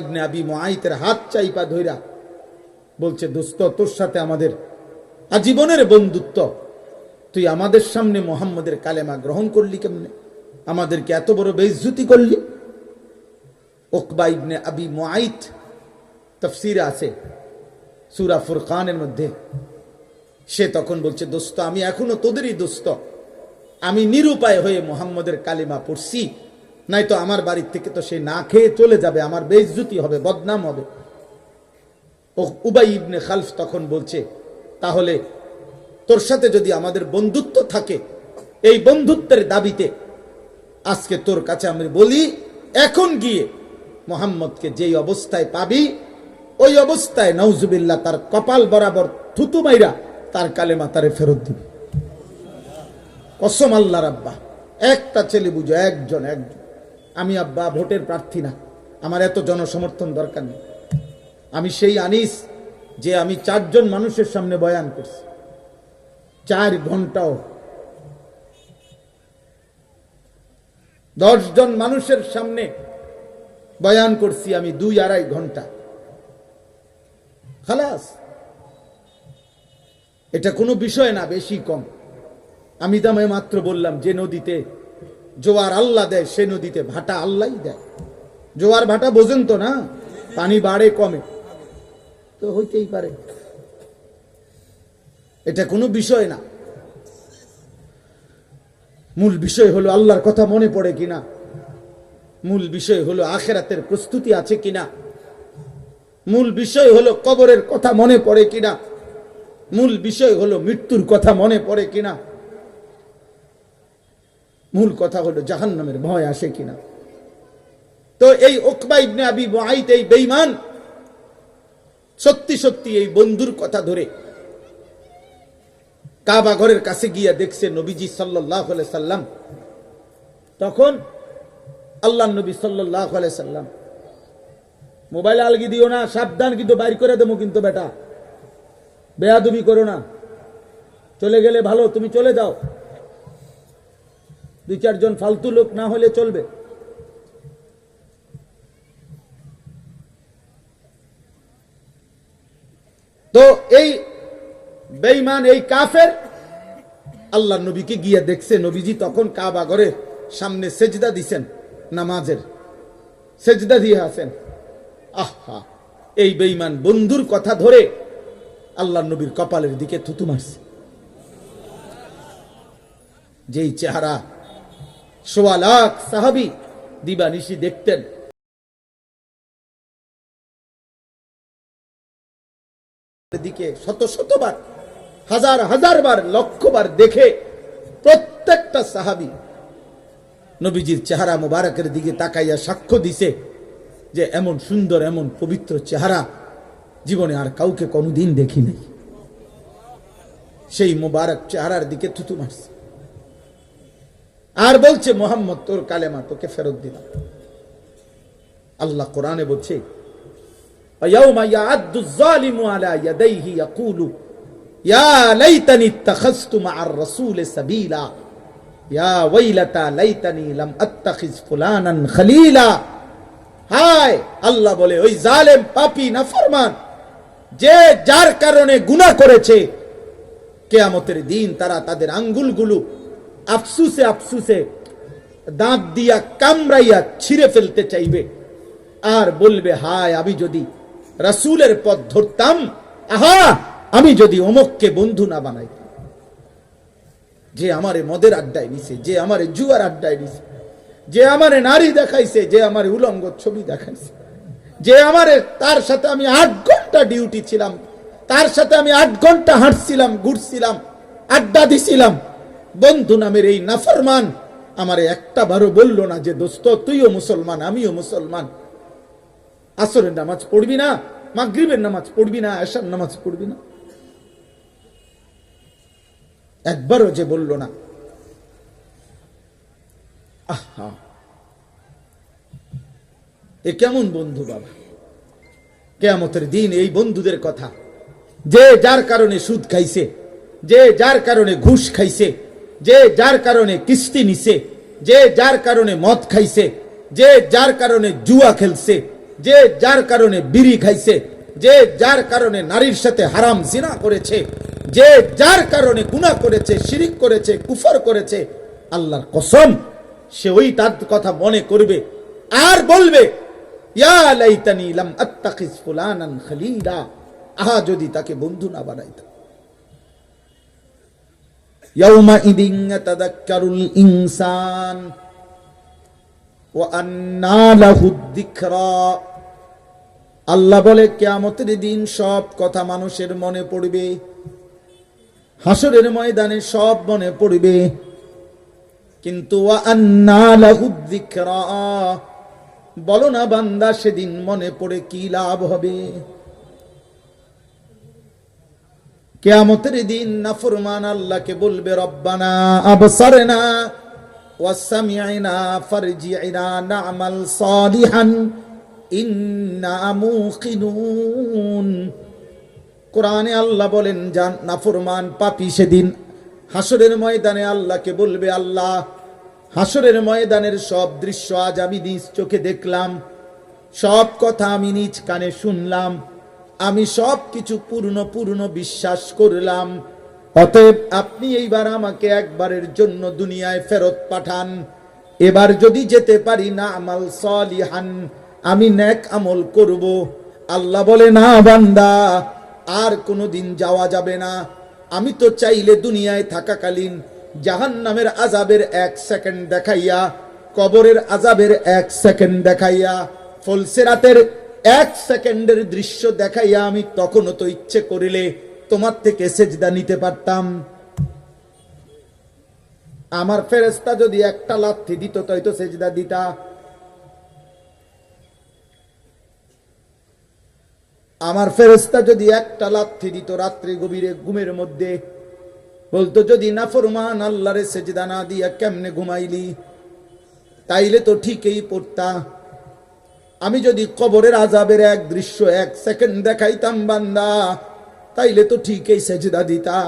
ইবনে আবি মুআইতের হাত চাইপা ধইরা বলছে, দোস্ত, তোর সাথে আমাদের আজীবনের বন্ধুত্ব, তুই আমাদের সামনে মুহাম্মদের কালেমা গ্রহণ করলি কেমনে? আমাদেরকে এত বড় বেইজ্জতি করলি। উকবা ইবনে আবি মুআইত তাফসীরে আছে সূরা ফুরকানের মধ্যে, সে তখন বলছে, দোস্ত, আমি এখনো তোদেরই দোস্ত, আমি নিরুপায় হয়ে মুহাম্মদের কালেমা পড়ছি, নাই তো আমার বাড়ির থেকে তো সে না খেয়ে চলে যাবে, আমার বেইজ্জতি হবে, বদনাম হবে। উবাই ইবনে খালফ তখন বলছে, তাহলে তোর সাথে যদি আমাদের বন্ধুত্ব থাকে, এই বন্ধুত্বের দাবিতে আজকে তোর কাছে আমি বলি, এখন গিয়ে মুহাম্মদকে যেই অবস্থায় পাবি, ওই অবস্থায় নাউজুবিল্লাহ তার কপাল বরাবর থুতু মাইরা তার কালেমা তারে ফেরত দিবি। কসম আল্লাহর আব্বা, একটা ছেলে বুঝো, একজন। আমি আব্বা ভোটের প্রার্থী না, আমার এত জনসমর্থন দরকার নেই। আমি সেই আনিস যে আমি 4 জন মানুষের সামনে বয়ান করছি, 4 ঘন্টাও, 10 জন মানুষের সামনে বয়ান করছি আমি 2-2.5 ঘন্টা। খালাস, এটা কোনো বিষয় না বেশি কম। আমি দামে মাত্র বললাম, যে নদীতে জোয়ার আল্লাহ দেয়, সে নদীতে ভাটা আল্লাহই দেয়। জোয়ার ভাটা বোঝেন তো না, পানি বাড়ে কমে, তো হইতেই পারে, এটা কোনো বিষয় না। মূল বিষয় হলো আল্লাহর কথা মনে পড়ে কিনা, মূল বিষয় হলো আখিরাতের প্রস্তুতি আছে কিনা, মূল বিষয় হলো কবরের কথা মনে পড়ে কিনা, মূল বিষয় হলো মৃত্যুর কথা মনে পড়ে কিনা, মূল কথা হলো জাহান্নামের ভয় আসে কিনা। তো এই উকবা ইবনে আবি মুআইত, এই বেঈমান, সত্যি সত্যি এই বন্ধুর কথা ধরে কাবা ঘরের কাছে গিয়ে দেখছে নবীজি সাল্লাল্লাহু আলাইহি সাল্লাম। তখন আল্লাহর নবী সাল্লাল্লাহু আলাইহি সাল্লাম, মোবাইল আলগি দিও না, সাবধান, কিন্তু বাইর করে দেবো, কিন্তু বেটা বেয়াদবি করো না, চলে গেলে ভালো, তুমি চলে যাও, 2-4 জন ফালতু লোক না হলে চলবে। তো এই বেঈমান, এই কাফের আল্লাহর নবীকে গিয়ে দেখছে, নবীজি তখন কাবা ঘরের সামনে সেজদা দিছেন, নামাজের সেজদা দিয়ে আছেন। আহা, এই বেঈমান বন্ধুর কথা ধরে আল্লাহর নবীর কপালের দিকে থুতু মারছে। যেই চেহারা 1.25 লাখ সাহাবী দিবানিশি দেখতেন, দিকে শত শতবার, হাজার হাজার বার, লক্ষবার দেখে প্রত্যেকটা সাহাবী নবীজির চেহারা মুবারকের দিকে তাকাইয়া সাক্ষ্য দিছে যে এমন সুন্দর, এমন পবিত্র চেহারা জীবনে আর কাউকে কোনোদিন দেখি নাই। সেই মুবারক চেহারার দিকে থুতু মারছে আর বলছে, মুহাম্মদ, তোর কালেমা তোকে ফেরত দিলাম। আল্লাহ কোরআনে বলছে, ইয়াউমা ইয়াআদ্দু যালিমু আলা ইয়াদাইহি ইয়াকুলু ইয়া লাইতানি ইত্তাখাযতু মা'আর রাসূলি সাবিলা ইয়া ওয়াইলাতা লাইতানি লাম আত্তাখিজ ফুলানান খলিলা। হায়, আল্লাহ বলে, ওই জালেম, পাপী, নাফরমান, যে যার কারণে গুনাহ করেছে, কিয়ামতের দিন তারা তাদের আঙ্গুলগুলো আফসুসে আফসুসে দাঁত দিয়া কামড়াইয়া ছিঁড়ে ফেলতে চাইবে আর বলবে, হায়, আমি যদি রাসূলের পথ ধরতাম, আহা, আমি যদি অমুককে বন্ধু না বানাইতাম, যে আমারে মদের আড্ডায় নিছে, যে আমারে জুয়ার আড্ডায় নিছে, যে আমারে নারী দেখাইছে, যে আমারে উলঙ্গ ছবি দেখাইছে, যে আমারে, তার সাথে আমি 8 ঘন্টা ডিউটি ছিলাম, তার সাথে আমি 8 ঘন্টা হাঁটছিলাম, ঘুরছিলাম, আড্ডা দিছিলাম, বন্ধু নামের এই নাফরমান আমারে একটা বারও বললো না যে, দোস্ত, তুইও মুসলমান, আমিও মুসলমান, আসরের নামাজ পড়বি না, মাগরিবের নামাজ পড়বি না, এশার নামাজ পড়বি না, একবারও যে বললো না। আহা, এ কেমন বন্ধু বাবা! কিয়ামতের দিন এই বন্ধুদের কথা, যে যার কারণে সুদ খাইছে, যে যার কারণে ঘুষ খাইছে, যে যার কারণে কিস্তি নিছে, যে যার কারণে মদ খাইছে, যে যার কারণে জুয়া খেলছে, যে যার কারণে বিড়ি খাইছে, যে যার কারণে নারীর সাথে হারাম জিনা করেছে, যে যার কারণে গুনাহ করেছে, শিরিক করেছে, কুফর করেছে, আল্লাহর কসম সে ওই তার কথা মনে করবে আর বলবে ইয়া লাইতানি লাম আত্তাখিজ ফুলানান খলিলা, আহা যদি তাকে বন্ধু না বানাইতাম। ইয়াউমা ইদিন ইয়াতাযাক্কারুল ইনসান ওয়া আন্না লাহুদ যিকরা। আল্লাহ বলে কিয়ামতের দিন সব কথা মানুষের মনে পড়বে, হাসরের ময়দানে সব মনে পড়বে, কিন্তু ওয়া আন্না লাহুদ যিকরা, বলো না বান্দা সেদিন মনে পড়ে কি লাভ হবে? কিয়ামতের দিন নাফরমান আল্লাহকে বলবে রব্বানা আবসারনা ওয়া সামি'না ফারজি'না না'মাল সালিহান ইন্না মুকিনুন। কোরআনে আল্লাহ বলেন জান নাফরমান পাপী সেদিন হাসরের ময়দানে আল্লাহকে বলবে আল্লাহ, হাসরের ময়দানের সব দৃশ্য আজ আমি নিজ চোখে দেখলাম, সব কথা আমি নিজ কানে শুনলাম, আমি সব কিছু পূর্ণ বিশ্বাস করলাম। অতএব আপনি এইবার আমাকে একবারের জন্য দুনিয়ায় ফেরত পাঠান, এবার যদি যেতে পারি না আমাল সালিহান, আমি নেক আমল করব। আল্লাহ বলে না বান্দা, আর কোনোদিন যাওয়া যাবে না। আমি তো চাইলে দুনিয়ায় থাকাকালীন জাহান্নামের আযাবের 1 সেকেন্ড দেখাইয়া, কবরের আযাবের 1 সেকেন্ড দেখাইয়া, ফুলসিরাতের 1 সেকেন্ডের দৃশ্য দেখাইয়া আমি তখনও তো ইচ্ছে করিলে তোমার থেকে সেজদা নিতে পারতাম। আমার ফেরেশতা যদি একটা লাথি দিত তাই তো সেজদা দিতা। আমার ফেরেশতা যদি একটা লাথি দিত রাত্রি গভীরে ঘুমের মধ্যে, বলতো যদি নাফরমান আল্লাহরে সেজদা না দিয়া কেমনে ঘুমাইলি, তাইলে তো ঠিকই পড়তা। আমি যদি কবরের আযাবের 1 দৃশ্য 1 সেকেন্ড দেখাইতাম বান্দা, তাইলে তো ঠিকই সেজদা দিতা।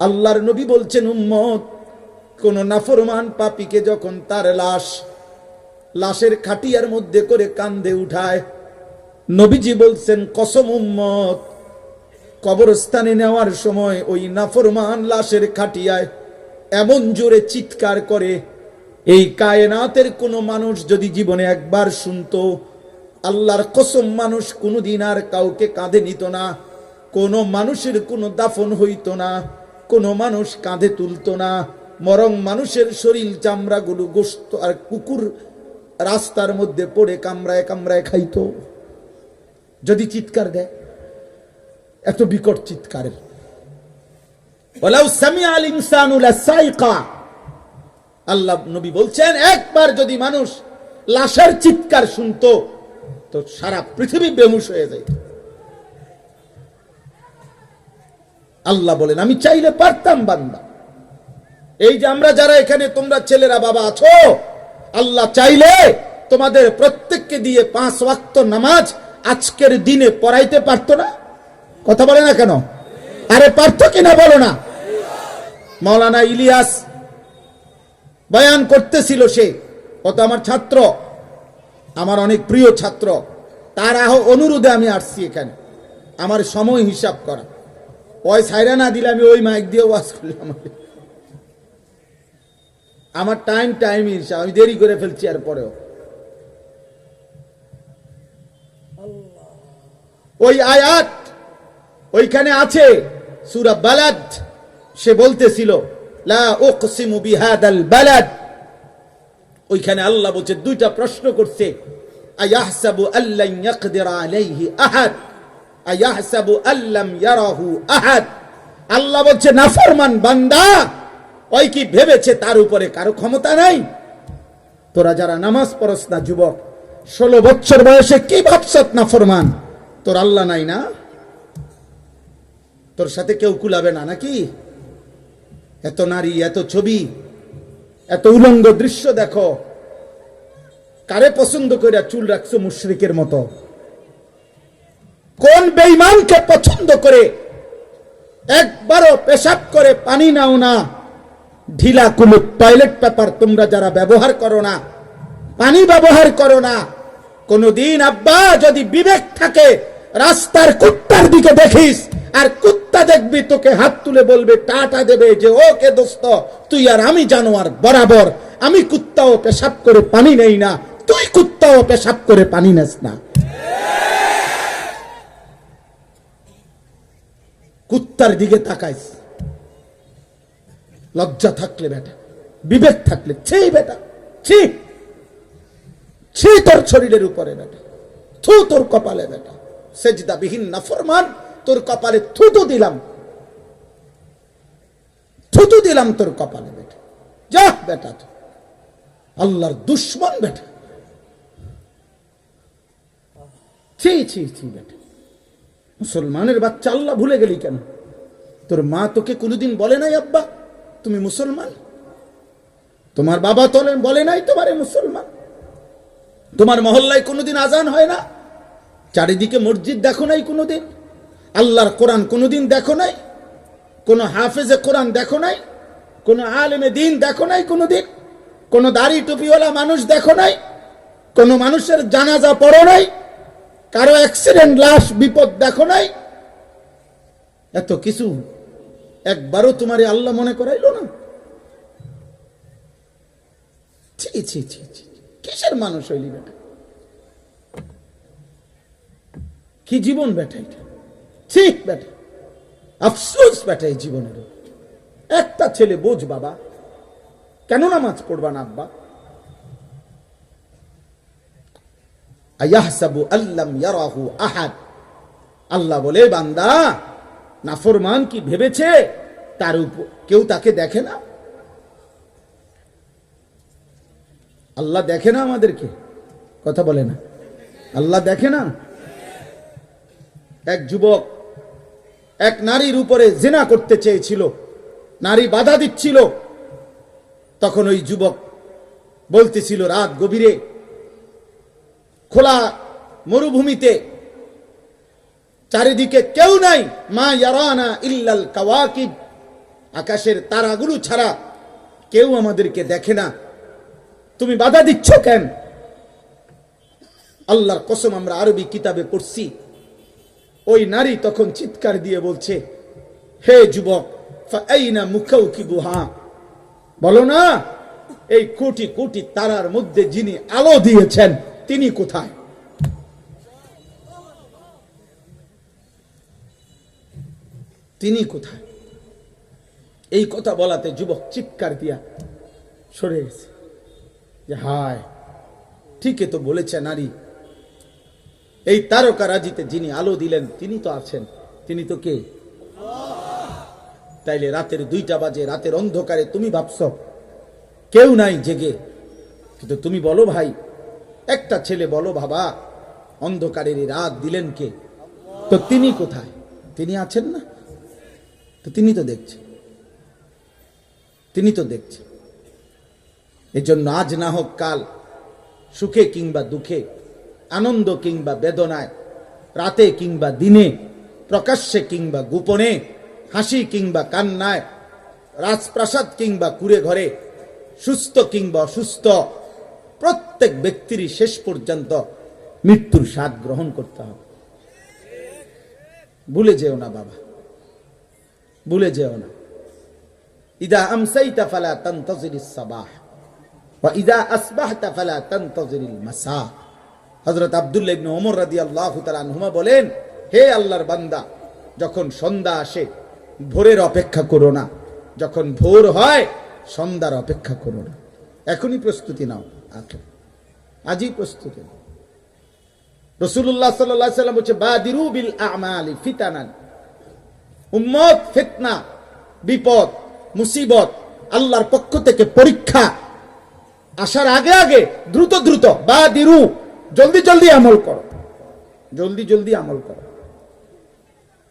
আল্লাহর নবী বলছেন উম্মত, কোন নাফরমান পাপীকে যখন তার লাশের খাটিয়ার মধ্যে করে কান্দে উঠায়, নবীজি বলছেন কসম উম্মত, কবরস্থানে নেওয়ার সময় ওই নাফরমান লাশের খাটিয়ায় এমন জোরে চিৎকার করে, এই কায়নাতের কোন মানুষ যদি জীবনে একবার শুনতো, আল্লাহর কসম মানুষ কোনদিন আর কাউকে কাঁধে নিত না, কোন মানুষের কোনো দাফন হইত না, কোন মানুষ কাঁধে তুলতো না, বরং মানুষের শরীর চামড়াগুলো গোশত আর কুকুর রাস্তার মধ্যে পড়ে কামড়ায় কামড়ায় খাইতো যদি চিৎকার দেয়। এত বিকট চিৎকারের। ওয়ালাউ সামিআল ইনসানু লাসাইকা, আল্লাহ নবী বলছেন একবার যদি মানুষ লাশের চিৎকার শুনতো তো সারা পৃথিবী বেহুশ হয়ে যায়। আল্লাহ বলেন আমি চাইলে পারতাম বান্দা। এই যে আমরা যারা এখানে তোমরা ছেলেরা বাবা আছো, আল্লাহ চাইলে তোমাদের প্রত্যেককে দিয়ে 5 ওয়াক্ত নামাজ আজকের দিনে পড়াইতে পারতো না? কথা বলে না কেন? আরে পারতো কিনা বলো না? মাওলানা ইলিয়াস বয়ান করতেছিল, সে কত আমার ছাত্র, আমার অনেক প্রিয় ছাত্র, তার অনুরোধে আমি আসছি এখানে। আমার সময় হিসাব করা, ওই সাইরা না দিলে আমি ওই মাইক দিয়ে ওয়াজ করলাম। আমার টাইম হিসাব, আমি দেরি করে ফেলছি। আর পরেও ওই আয়াত ওইখানে আছে সূরা বালাদ, সে বলতেছিল লা উকসিমু বিহাদাল বালাদ। ওইখানে আল্লাহ বলছে, দুইটা প্রশ্ন করছে, আয়াহসাবু আল্লান ইয়াকদিরা আলাইহি আহাদ আয়াহসাবু আল্লাম ইয়ারাহু আহাদ। আল্লাহ বলছে নাফরমান বান্দা ওই কি ভেবেছে তার উপরে কারো ক্ষমতা নাই? তোরা যারা নামাজ পড়স না যুবক, 16 বছর বয়সে কি ভাবছত নাফরমান? তোর আল্লাহ নাই না? তোর সাথে কেউ কুলাবে না নাকি? এত নারী, এত ছবি, এত উলঙ্গ দৃশ্য দেখো, কারে পছন্দ করে চুল রাখছো মুশরিকের মতো? কোন বেঈমানকে পছন্দ করে একবারও পেশাব করে পানি নাও না? ঢিলা কুলুপ টয়লেট পেপার তোমরা যারা ব্যবহার করো না, পানি ব্যবহার করো না, কোনদিন আব্বা যদি বিবেক থাকে রাস্তার কুত্তার দিকে দেখিস আর কুত্তা দেখবি তোকে হাত তুলে বলবে টাটা দেবে যে ওকে দোস্ত তুই আর আমি জানোয়ার বরাবর, আমি কুত্তাও পেশাব করে পানি নেই না, তুই কুত্তাও পেশাব করে পানি নেস না। কুত্তার দিকে তাকাইস, লজ্জা থাকলে বেটা, বিবেক থাকলে ছি বেটা, ছি ছি তোর শরীরের উপরে বেটা, থু তোর কপালে বেটা, সেজদা বিহীন নাফরমান, তোর কপালে থুতু দিলাম, থুতু দিলাম তোর কপালে বেটা, যা বেটা, তো আল্লাহর দুশ্মন বেটা, ছি ছি ছি বেটা। মুসলমানের বাচ্চা আল্লাহ ভুলে গেলি কেন? তোর মা তোকে কোনোদিন বলে নাই আব্বা তুমি মুসলমান? তোমার বাবা তোলে বলে নাই তোমারে মুসলমান? তোমার মহল্লায় কোনোদিন আজান হয় না? চারিদিকে মসজিদ দেখো নাই কোনোদিন? আল্লাহর কোরআন কোনোদিন দেখো নাই? কোন হাফেজে কোরআন দেখো নাই? কোন আলেমে দিন দেখো নাই কোনোদিন? কোন দাড়ি টুপিওয়ালা মানুষ দেখো নাই? কোন মানুষের জানাজা পড়ো নাই? কারো অ্যাক্সিডেন্ট লাশ বিপদ দেখো নাই? এত কিছু একবারও তোমারে আল্লাহ মনে করাইলো না? ছি ছি ছি ছি, কিসের মানুষ হইলি বেটা? কি জীবন বেটা এটা? ছি বেটা, আফসোস বেটা এই জীবনের। একটা ছেলে বোঝ বাবা, কেন নামাজ পড়বা না আব্বা? আয়াহসাবু আল্লাম ইয়ারাহু আহাদ, আল্লাহ বলে বান্দা নাফরমান কি ভেবেছে তার উপর কেউ তাকে দেখে না? আল্লাহ দেখে না আমাদেরকে? কথা বলে না, আল্লাহ দেখে না? এক যুবক এক নারীর উপরে জিনা করতে চেয়েছিল, নারী বাধা দিচ্ছিল, তখন ওই যুবক বলতেছিল রাত গভীরে খোলা মরুভূমিতে চারিদিকে কেউ নাই, মা ইয়ারানা ইল্লাল কাওয়াকিব, আকাশের তারাগুলো ছাড়া কেউ আমাদেরকে দেখে না, তুমি বাধা দিচ্ছ কেন? আল্লাহর কসম আমরা আরবি কিতাবে পড়ছি, ওই নারী তখন চিৎকার দিয়ে বলছে, হে যুবক ফাআইনা মুকাউকিবুহা, বলো না এই কোটি কোটি তারার মধ্যে যিনি আলো দিয়েছেন তিনি কোথায়? তিনি কোথায়? এই কথা বলাতে যুবক চিৎকার দিয়া সরে গেছে যে হায়, ঠিকই তো বলেছে নারী, এই তারকারাজিতে যিনি আলো দিলেন তিনি তো আছেন, তিনি তো কে? তাইলে রাতের 2টা বাজে, রাতের অন্ধকারে তুমি ভাবছো কেউ নাই জেগে, কিন্তু তুমি বলো ভাই, একটা ছেলে বলো বাবা, অন্ধকারের রাত দিলেন কে? তো তিনি কোথায়? তিনি আছেন না? তো তিনি তো দেখছেন, তিনি তো দেখছেন। এই জন্য আজ না হোক কাল, সুখে কিংবা দুঃখে, আনন্দ কিংবা বেদনায়, রাতে কিংবা দিনে, প্রকাশ্যে কিংবা গোপনে, হাসি কিংবা কান্নায়, রাজপ্রাসাদ কিংবা কুড়ে ঘরে, সুস্থ কিংবা অসুস্থ, প্রত্যেক ব্যক্তিরই শেষ পর্যন্ত মৃত্যুর স্বাদ গ্রহণ করতে হবে। ভুলে যেও না বাবা, ভুলে যেও না। ইদা আমসাইতা ফালা তানতাজিরিস সাবাহ ওয়া ইদা আসবাহতা ফালা তানতাজিরিল মাসা। হযরত আব্দুল্লাহ ইবনে ওমর রাদিয়াল্লাহু তাআলা আনহুমা বলেন, হে আল্লাহর বান্দা, যখন সন্ধ্যা আসে ভোরের অপেক্ষা করো না, যখন ভোর হয় সন্ধ্যার অপেক্ষা করো না, এখনই প্রস্তুতি নাও, আজই প্রস্তুতি নাও। রাসূলুল্লাহ সাল্লাল্লাহু আলাইহি ওয়াসাল্লাম বলেছে, বাদিরু বিল আমালি ফিতানান, উম্মত ফিতনা, বিপদ, মুসিবত, আল্লাহর পক্ষ থেকে পরীক্ষা আসার আগে আগে দ্রুত দ্রুত, বাদিরু, জলদি জলদি আমল করো, জলদি জলদি আমল করো,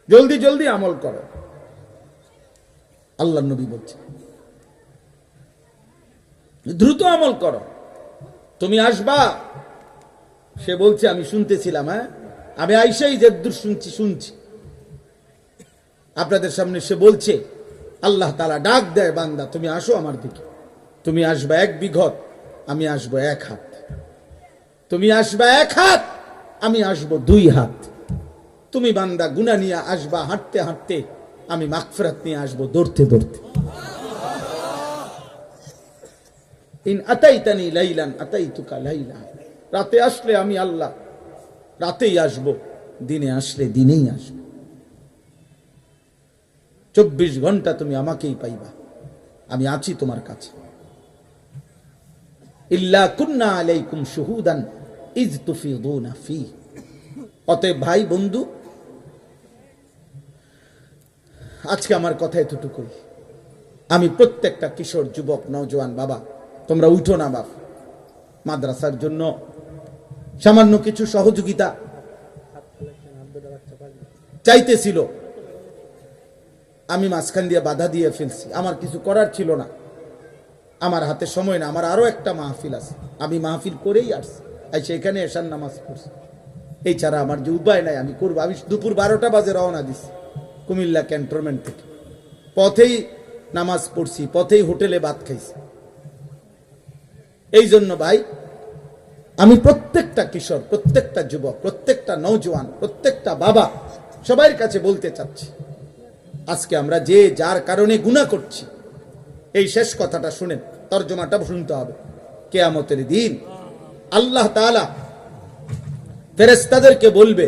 জলদি জলদি আমল করো। আল্লাহর নবী বলছে দ্রুত আমল করো। তুমি আসবা, সে বলছে আমি শুনতেছিলাম, হ্যাঁ আমি আইসাই যেদূর শুনছি আপনাদের সামনে, সে বলছে আল্লাহ তাআলা ডাক দেয়, বান্দা তুমি আসো আমার দিকে, তুমি আসবা 1 বিঘত, আমি আসবো 1 হাত। তুমি আসবা এক হাত, আমি আসবো 2 হাত। তুমি বান্দা গুনাহ নিয়ে আসবা হাঁটতে হাঁটতে, আমি মাগফিরাত নিয়ে আসবো দৌড়তে দৌড়তে। ইন আতাইতানি লাইলান আতাইতুকা লাইলা, রাতে আসলে আমি আল্লাহ রাতেই আসব, দিনে আসলে দিনেই আসব। 24 ঘন্টা তুমি আমাকেই পাইবা, আমি আছি তোমার কাছে। ইল্লা কুন্না আলাইকুম শুহুদান ইজ তুফিদুনা ফি। অতএব ভাই বন্ধু, আজকে আমার কথা এতটুকুই। আমি প্রত্যেকটা কিশোর যুবক নওজোয়ান বাবা, তোমরা উঠো না বাপ, মাদ্রাসার জন্য সামান্য কিছু সহযোগিতা চাইতেছিল, আমি মাঝখান দিয়ে বাধা দিয়ে ফেলছি। আমার কিছু করার ছিল না, আমার হাতে সময় না, আমার আরো একটা মাহফিল আছে, আমি মাহফিল করেই আসছি, সেখানে এশার নামাজ পড়ছি। এই ছাড়া আমার যে উপায় নাই, আমি করবো। আমি দুপুর 12টা বাজে রওনা দিছি কুমিল্লা ক্যান্টনমেন্ট থেকে, পথেই নামাজ পড়ছি, পথেই হোটেলে ভাত খাইছি। এই জন্য ভাই, আমি প্রত্যেকটা কিশোর, প্রত্যেকটা যুবক, প্রত্যেকটা নওজোয়ান, প্রত্যেকটা বাবা, সবার কাছে বলতে চাচ্ছি, আজকে আমরা যে যার কারণে গুনাহ করছি, এই শেষ কথাটা শুনেন, তর্জমাটা শুনতে হবে। কিয়ামতের দিন আল্লাহ তাআলা ফেরেশতাদেরকে বলবে,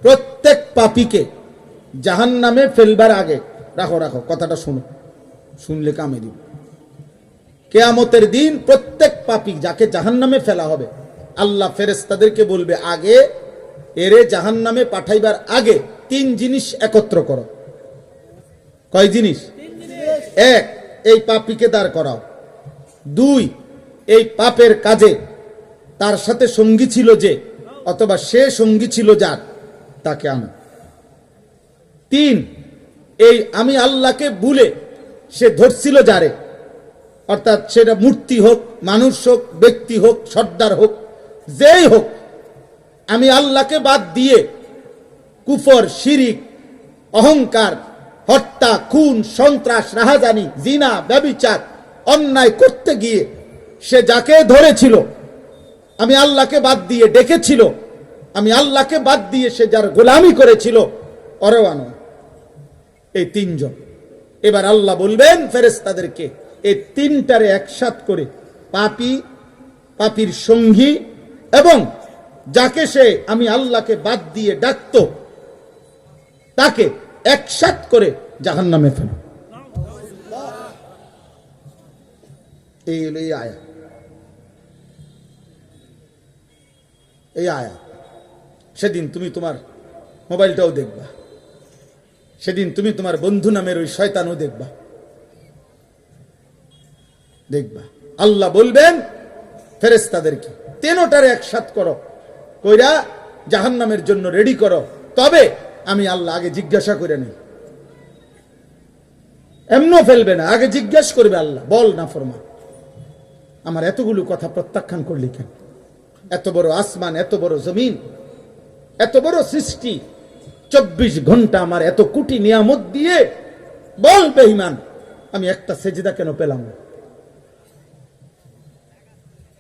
প্রত্যেক পাপীকে জাহান্নামে ফেলবার আগে, রাখো রাখো কথাটা শুনো, শুনলে কামে দিব। কিয়ামতের দিন প্রত্যেক পাপী যাকে জাহান্নামে ফেলা হবে, আল্লাহ ফেরেশতাদেরকে বলবে, আগে এরে জাহান্নামে পাঠাইবার আগে 3 জিনিস একত্র করো। কয় জিনিস? 1, এই পাপীকে দাঁড় করাও। 2, এই পাপের কাজে তার সাথে সঙ্গী ছিল যে, অথবা সে সঙ্গী ছিল যার, তাকে আনো। 3, এই আমি আল্লাহকে ভুলে সে ধরছিল যারে, অর্থাৎ সেটা মূর্তি হোক, মানুষ হোক, ব্যক্তি হোক, সর্দার হোক, যেই হোক, আমি আল্লাহকে বাদ দিয়ে কুফর, শিরিক, অহংকার, হত্যা, খুন, সন্ত্রাস, রাহাজানি, জিনা, ব্যভিচার, অন্যায় করতে গিয়ে সে যাকে ধরেছিল, আমি আল্লাহকে বাদ দিয়ে ডেকেছিল, আমি আল্লাহকে বাদ দিয়ে সে যার গোলামি করেছিল, ওরেও আনো। এই 3 জন। এবার আল্লাহ বলবেন ফেরেশতাদেরকে, এই 3টারে একসাথ করে, পাপী, পাপীর সঙ্গী এবং যাকে সে আমি আল্লাহকে বাদ দিয়ে ডাকতো, তাকে একসাথ করে জাহান্নামে ফেলো। এই হলো এই আয়াত। এই আয়াত সেদিন তুমি তোমার মোবাইলটাও দেখবা, সেদিন তুমি তোমার বন্ধু নামের ওই শয়তানও দেখবা। আল্লাহ বলবেন ফেরেশতাদেরকে, 3টারে একসাথ করো, কইরা জাহান্নামের জন্য রেডি করো। তবে আমি আল্লাহ আগে জিজ্ঞাসা করে নেই, এমনও ফেলবে না, আগে জিজ্ঞাসা করবে, আল্লাহ বল না ফরমান, আমার এতগুলো কথা প্রত্যাখ্যান করলি কেন? এত বড় আসমান, এত বড় জমিন, এত বড় সৃষ্টি, 24 ঘন্টা আমার এত কোটি নিয়ামত দিয়ে বল বেঈমান, আমি একটা সেজদা কেন পেলাম না?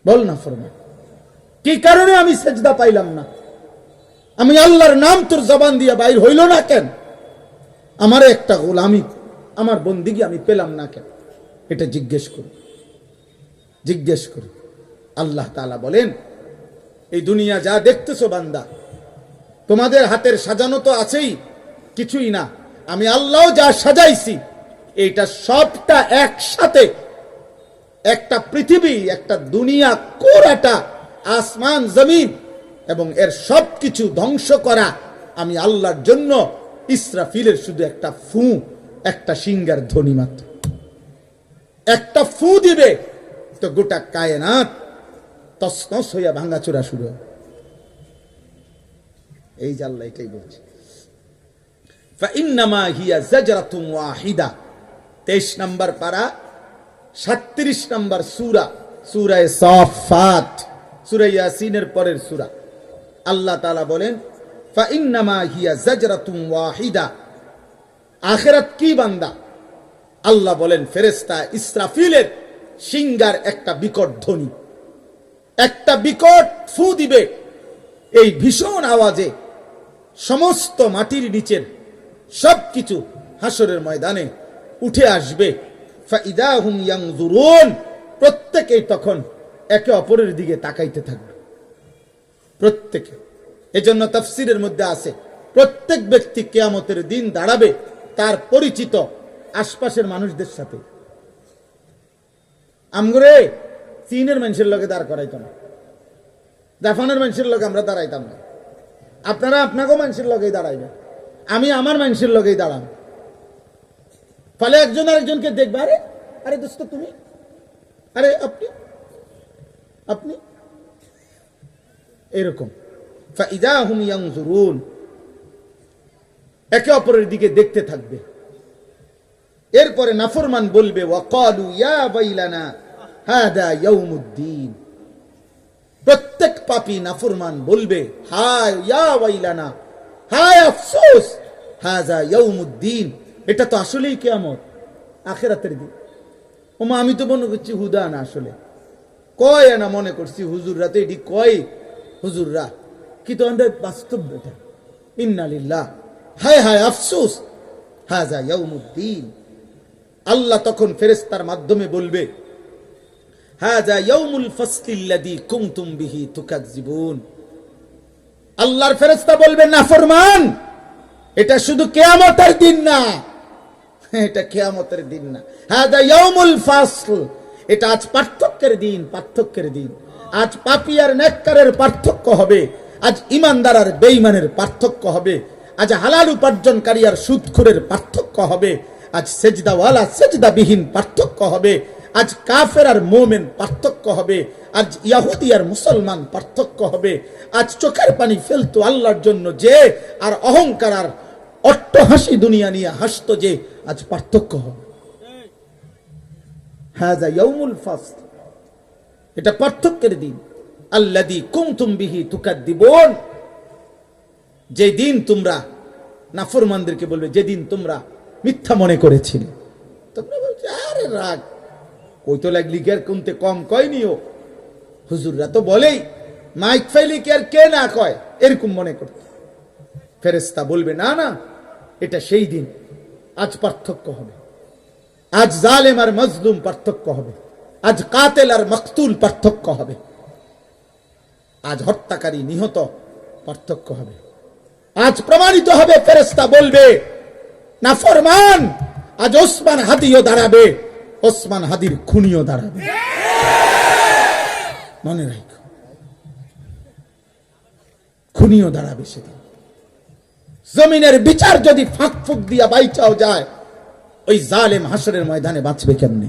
বল না ফরমান, কি কারণে আমি সেজদা পাইলাম না? আমি আল্লাহর নাম তোর জবান দিয়ে বাইর হইল না কেন? আমার একটা গোলামি, আমার বন্দিগি আমি পেলাম না কেন? এটা জিজ্ঞেস করো। আল্লাহ তাআলা বলেন, এই দুনিয়া যা দেখতেছো বান্দা, তোমাদের হাতের সাজানো তো আছেই, কিছুই না, আমি আল্লাহ যা সাজাইছি, এইটা সবটা একসাথে একটা পৃথিবী, একটা দুনিয়া, কোরাটা আসমান জমিন এবং এর সবকিছু ধ্বংস করা আমি আল্লাহর জন্য ইসরাফিলের শুধু একটা ফু, একটা সিংহার ধ্বনি মাত্র। একটা ফু দিবে তো গোটা কায়নাত তছনছ হইয়া ভাঙাচোরা শুরু হবে। এই যে আল্লাহ এটাই বলছে, ফাইন্নামা হিয়া জাজরাতুন ওয়াহিদা। 23 নম্বর পারা, 37 নম্বর সূরা, সূরা সাফাত, সূরা ইয়াসিনের পরের সূরা। আল্লাহ তাআলা বলেন, ফাইন্নামা হিয়া জাজরাতুন ওয়াহিদা। আখিরাত কি বান্দা? আল্লাহ বলেন ফেরেশতা ইসরাফিলের সিংহার একটা বিকট ধ্বনি। একটা বিকট ফু দিবে, এই ভীষণ আওয়াজে সমস্ত মাটির নিচের সবকিছু হাসরের ময়দানে উঠে আসবে। ফাইদা হুম ইয়ানজুরুন, প্রত্যেকেই তখন একে অপরের দিকে তাকাইতে থাকবে, প্রত্যেকে। এজন্য তাফসীরের মধ্যে আছে প্রত্যেক ব্যক্তি কিয়ামতের দিন দাঁড়াবে তার পরিচিত আশপাশের মানুষদের সাথে। আমগরে চীনের মানুষের লগে দাঁড় করাইতাম না, জাপানের মানুষের লগে আমরা দাঁড়াইতাম না, আপনারা আপনাকেও মানুষের লগেই দাঁড়াইবেন, আমি আমার মানুষের লগেই দাঁড়াম। ফলে একজন আরেকজনকে দেখবে, আরে আরে দোস্ত তুমি, আরে আপনি আপনি এরকম। ফাইদা হুম ইয়ানজুরুন, একে অপরের দিকে দেখতে থাকবে। এরপরে নাফরমান বলবে ওয়াকালু ইয়া বাইলানা হাদা ইয়াউমুদ্দিন, প্রত্যেক পাপী নাফরমান বলবে হায় ইয়া বাইলানা, হায় আফসোস, হাযা ইয়াউমুদ্দিন, এটা তো আসলেই কিয়ামত, আখিরাতের দিন। ওমা আমি তো মনে করছি হুদা না, আসলে কয় না মনে করছি হুজুররা তো এটি কয়, হুজুররা কিন্তু আমাদের বাস্তব এটা। ইন্না লিল্লাহ, হায় হায় আফসোস, হাযা ইয়াউমুদ্দিন। আল্লাহ তখন ফেরেশতার মাধ্যমে বলবে হাযা ইয়াউমুল ফাসলিল্লাযী কুনতুম বিহি তুকাজ্জিবুন। আল্লাহর ফেরেশতা বলবে নাফরমান, এটা শুধু কিয়ামতের দিন না, এটা কিয়ামতের দিন না, হাযা ইয়াউমুল ফাসল, এটা আজ পার্থক্যের দিন, পার্থক্যের দিন। আজ পাপী আর নেককারের পার্থক্য হবে, আজ ইমানদার আর বেঈমানের পার্থক্য হবে, আজ হালাল উপার্জনকারী আর সুদখোরের পার্থক্য হবে, আজ সেজদাওয়ালা সেজদাবিহীন পার্থক্য হবে, আজ কাফের আর মুমিন পার্থক্য হবে, আজ ইহুদি আর মুসলমান পার্থক্য হবে, আজ চোখের পানি ফেলতো আল্লাহর জন্য যে আর অহংকার আর অট্টহাসি দুনিয়া নিয়ে হাসতো যে, আজ পার্থক্য হবে। হাযা ইয়াউমুল ফাসল, এটা পার্থক্যের দিন। আল্লাযী কুনতুম বিহি তুকাদ্দিবুন, যে দিন তোমরা নাফরমানদেরকে বলবে, যেদিন তোমরা মিথ্যা মনে করেছিলে। তোমরা বলছো আরে রাগ কই তো লাগলি, কি আর কোনতে কম কয়নিও, হুজুররা তো বলেই মাইক ফাইলি কি আর কে না কয়, এরকম মনে করতে। ফেরেশতা বলবে না না, এটা সেই দিন, আজ পার্থক্য হবে। আজ জালেম আর মজলুম পার্থক্য হবে, আজ কাতেল আর মকতুল পার্থক্য হবে, আজ হত্যাকারী নিহত পার্থক্য হবে। আজ প্রমাণিত হবে, ফেরেশতা বলবে নাফরমান, আজ ওসমান হাদিও দাঁড়াবে, ওসমান হাদির খুনিও দাঁড়াবে। মনে রাখো, খুনিও দাঁড়াবে সেদিন। জমিনের বিচার যদি ফাঁক ফুক দিয়া বাইচাও যায়, ওই জালেম হাসরের ময়দানে বাঁচবে কেমনে?